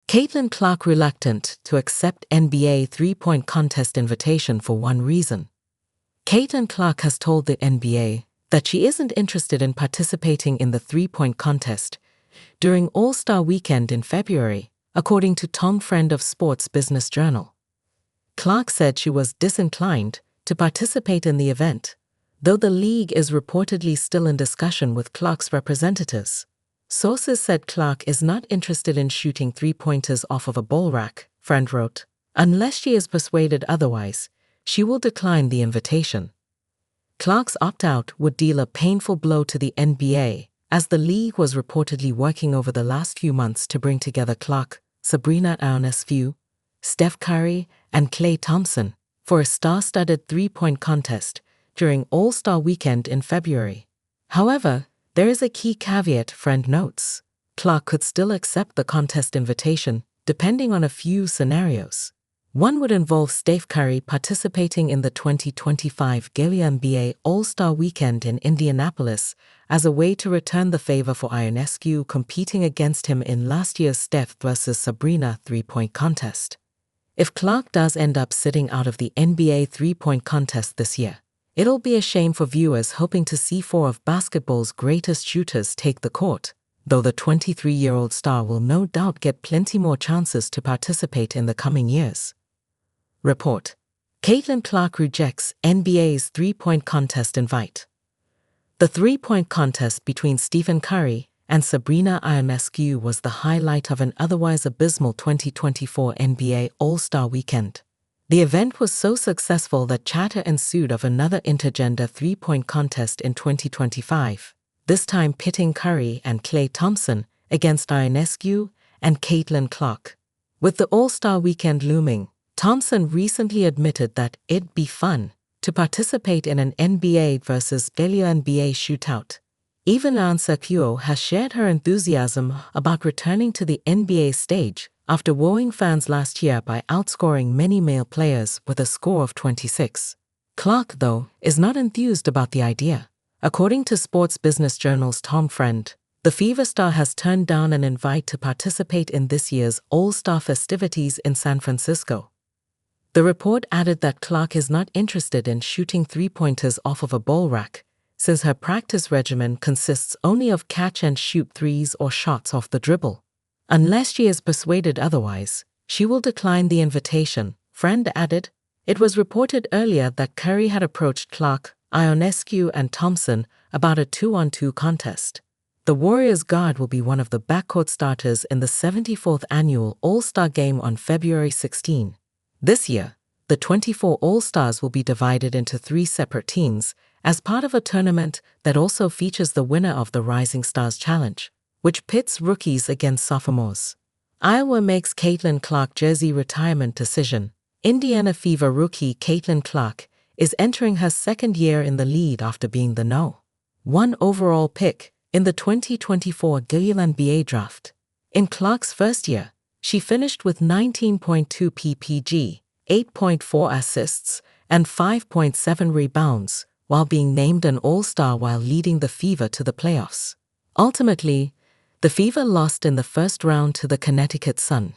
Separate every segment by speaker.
Speaker 1: Caitlin Clark reluctant to accept NBA three-point contest invitation for one reason. Caitlin Clark has told the NBA that she isn't interested in participating in the three-point contest during AllStar Weekend in February, according to Tom Friend of Sports Business Journal. Clark said she was disinclined to participate in the event, though the league is reportedly still in discussion with Clark's representatives. Sources said Clark is not interested in shooting three-pointers off of a ball rack, Friend wrote. Unless she is persuaded otherwise, she will decline the invitation. Clark's opt-out would deal a painful blow to the NBA, as the league was reportedly working over the last few months to bring together Clark, Sabrina Ionescu, Steph Curry, and Klay Thompson for a star-studded three-point contest during All-Star Weekend in February. However, there is a key caveat, Friend notes. Clark could still accept the contest invitation, depending on a few scenarios. One would involve Steph Curry participating in the 2025 NBA AllStar Weekend in Indianapolis as a way to return the favor for Ionescu competing against him in last year's Steph vs. Sabrina three-point contest. If Clark does end up sitting out of the NBA three-point contest this year, it'll be a shame for viewers hoping to see four of basketball's greatest shooters take the court, though the 23-year-old star will no doubt get plenty more chances to participate in the coming years. Report: Caitlin Clark rejects NBA's three-point contest invite. The three-point contest between Stephen Curry and Sabrina Ionescu was the highlight of an otherwise abysmal 2024 NBA All-Star Weekend. The event was so successful that chatter ensued of another intergender three-point contest in 2025, this time pitting Curry and Klay Thompson against Ionescu and Caitlin Clark. With the All-Star Weekend looming, Thompson recently admitted that it'd be fun to participate in an NBA vs. WNBA shootout. Even Ionescu has shared her enthusiasm about returning to the NBA stage after wowing fans last year by outscoring many male players with a score of 26. Clark, though, is not enthused about the idea. According to Sports Business Journal's Tom Friend, the Fever star has turned down an invite to participate in this year's All-Star festivities in San Francisco. The report added that Clark is not interested in shooting three-pointers off of a ball rack, since her practice regimen consists only of catch-and-shoot threes or shots off the dribble. Unless she is persuaded otherwise, she will decline the invitation, Friend added. It was reported earlier that Curry had approached Clark, Ionescu, and Thompson about a 2-on-2 contest. The Warriors guard will be one of the backcourt starters in the 74th annual All-Star Game on February 16. This year, the 24 All-Stars will be divided into 3 separate teams as part of a tournament that also features the winner of the Rising Stars Challenge, which pits rookies against sophomores. Iowa makes Caitlin Clark jersey retirement decision. Indiana Fever rookie Caitlin Clark is entering her second year in the lead after being the No. 1 overall pick in the 2024 NBA draft. In Clark's first year, she finished with 19.2 PPG, 8.4 assists, and 5.7 rebounds, while being named an All-Star while leading the Fever to the playoffs. Ultimately, the Fever lost in the first round to the Connecticut Sun.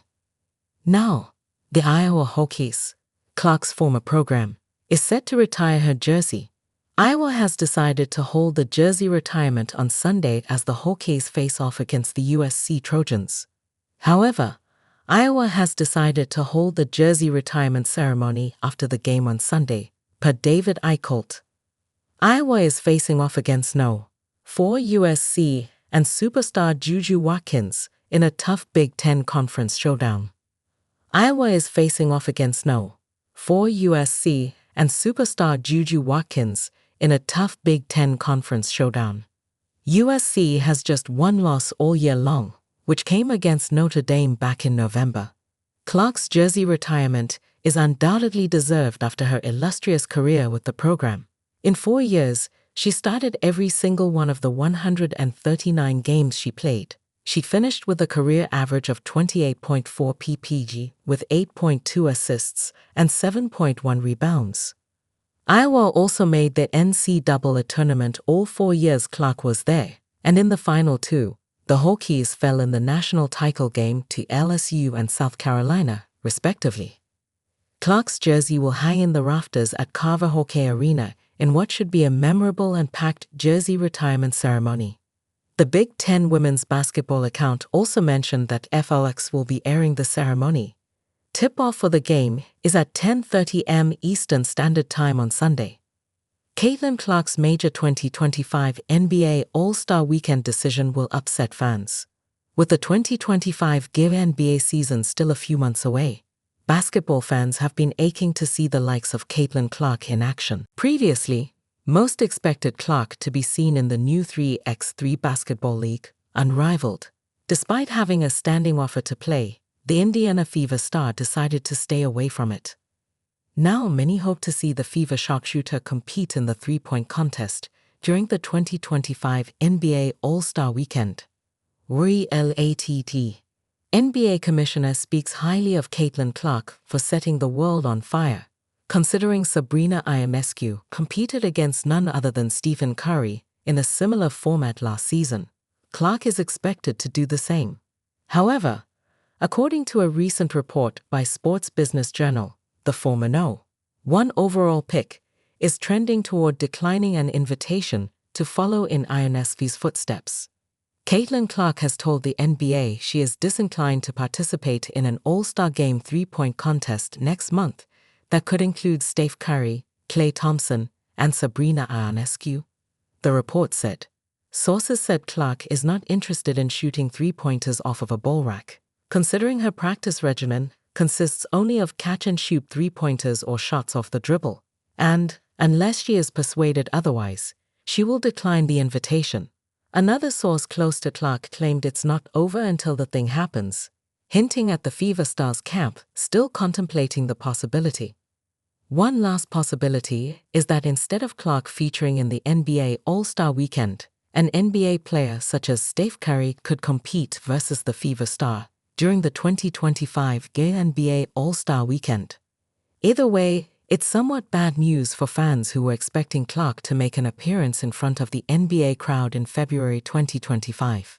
Speaker 1: Now, the Iowa Hokies, Clark's former program, is set to retire her jersey. Iowa has decided to hold the jersey retirement on Sunday as the Hokies face off against the USC Trojans. However, Iowa has decided to hold the jersey retirement ceremony after the game on Sunday, per David Eichholt. Iowa is facing off against No. 4 USC and superstar Juju Watkins in a tough Big Ten Conference showdown. Iowa is facing off against No. 4 USC and superstar Juju Watkins in a tough Big Ten Conference showdown. USC has just one loss all year long, which came against Notre Dame back in November. Clark's jersey retirement is undoubtedly deserved after her illustrious career with the program. In 4 years, she started every single one of the 139 games she played. She finished with a career average of 28.4 PPG with 8.2 assists and 7.1 rebounds. Iowa also made the NCAA tournament all 4 years Clark was there, and in the final 2, The Hokies fell in the national title game to LSU and South Carolina, respectively. Clark's jersey will hang in the rafters at Carver Hockey Arena in what should be a memorable and packed jersey retirement ceremony. The Big Ten women's basketball account also mentioned that FLX will be airing the ceremony. Tip-off for the game is at 10:30 am Eastern Standard Time on Sunday. Caitlin Clark's major 2025 NBA AllStar Weekend decision will upset fans. With the 2025 NBA season still a few months away, basketball fans have been aching to see the likes of Caitlin Clark in action. Previously, most expected Clark to be seen in the new 3x3 basketball league, Unrivaled. Despite having a standing offer to play, the Indiana Fever star decided to stay away from it. Now many hope to see the Fever sharpshooter compete in the three-point contest during the 2025 NBA AllStar Weekend. RELATT. NBA Commissioner speaks highly of Caitlin Clark for setting the world on fire, considering Sabrina Ionescu competed against none other than Stephen Curry in a similar format last season. Clark is expected to do the same. However, according to a recent report by Sports Business Journal, the former #1 overall pick is trending toward declining an invitation to follow in Ionescu's footsteps. Caitlin Clark has told the NBA she is disinclined to participate in an All-Star Game three-point contest next month that could include Steph Curry, Klay Thompson, and Sabrina Ionescu. The report said. Sources said Clark is not interested in shooting three-pointers off of a ball rack, considering her practice regimen consists only of catch-and-shoot three-pointers or shots off the dribble, and, unless she is persuaded otherwise, she will decline the invitation. Another source close to Clark claimed it's not over until the thing happens, hinting at the Fever Stars camp still contemplating the possibility. One last possibility is that instead of Clark featuring in the NBA All-Star Weekend, an NBA player such as Steph Curry could compete versus the Fever star during the 2025 NBA All-Star Weekend. Either way, it's somewhat bad news for fans who were expecting Clark to make an appearance in front of the NBA crowd in February 2025.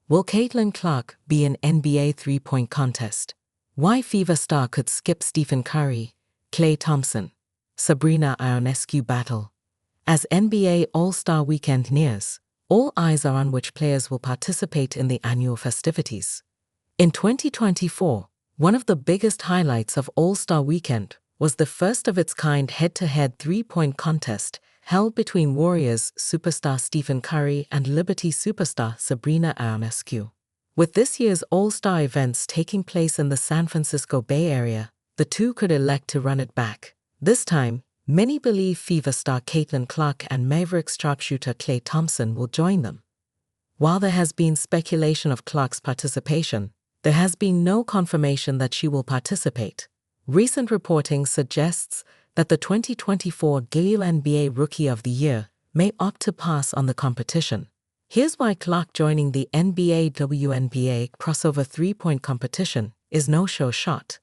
Speaker 1: Will Caitlin Clark be an NBA three-point contest? Why Fever star could skip Stephen Curry, Klay Thompson, Sabrina Ionescu battle? As NBA All-Star Weekend nears, all eyes are on which players will participate in the annual festivities. In 2024, one of the biggest highlights of All-Star Weekend was the first-of-its-kind head-to-head three-point contest held between Warriors superstar Stephen Curry and Liberty superstar Sabrina Ionescu. With this year's All-Star events taking place in the San Francisco Bay Area, the two could elect to run it back. This time, many believe Fever star Caitlin Clark and Mavericks sharpshooter Klay Thompson will join them. While there has been speculation of Clark's participation, there has been no confirmation that she will participate. Recent reporting suggests that the 2024 NBA Rookie of the Year may opt to pass on the competition. Here's why Clark joining the NBA WNBA crossover three-point competition is no-show shot.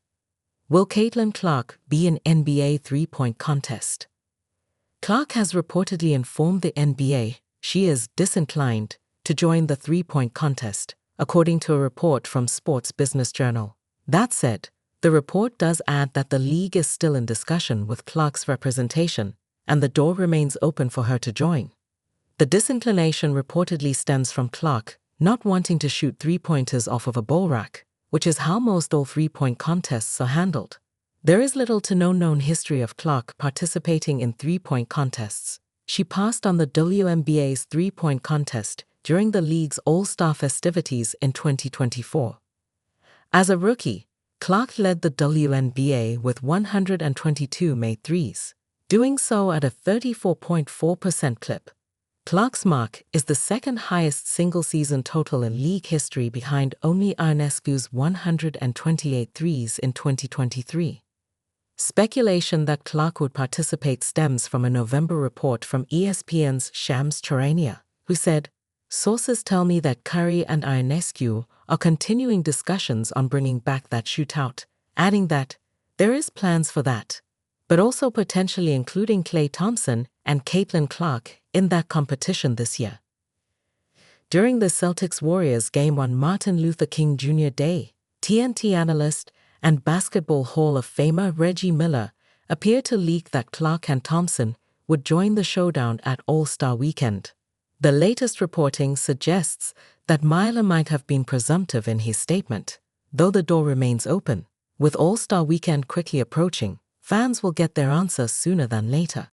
Speaker 1: Will Caitlin Clark be an NBA three-point contest? Clark has reportedly informed the NBA she is disinclined to join the three-point contest, according to a report from Sports Business Journal. That said, the report does add that the league is still in discussion with Clark's representation, and the door remains open for her to join. The disinclination reportedly stems from Clark not wanting to shoot three-pointers off of a ball rack, which is how most all three-point contests are handled. There is little to no known history of Clark participating in three-point contests. She passed on the WNBA's three-point contest during the league's All-Star festivities in 2024. As a rookie, Clark led the WNBA with 122 made threes, doing so at a 34.4% clip. Clark's mark is the second highest single-season total in league history behind only Ionescu's 128 threes in 2023. Speculation that Clark would participate stems from a November report from ESPN's Shams Charania, who said, "Sources tell me that Curry and Ionescu are continuing discussions on bringing back that shootout," adding that, "There is plans for that, but also potentially including Klay Thompson and Caitlin Clark in that competition this year." During the Celtics-Warriors game on Martin Luther King Jr. Day, TNT analyst and Basketball Hall of Famer Reggie Miller appeared to leak that Clark and Thompson would join the showdown at AllStar Weekend. The latest reporting suggests that Miller might have been presumptive in his statement, though the door remains open. With AllStar Weekend quickly approaching, fans will get their answers sooner than later.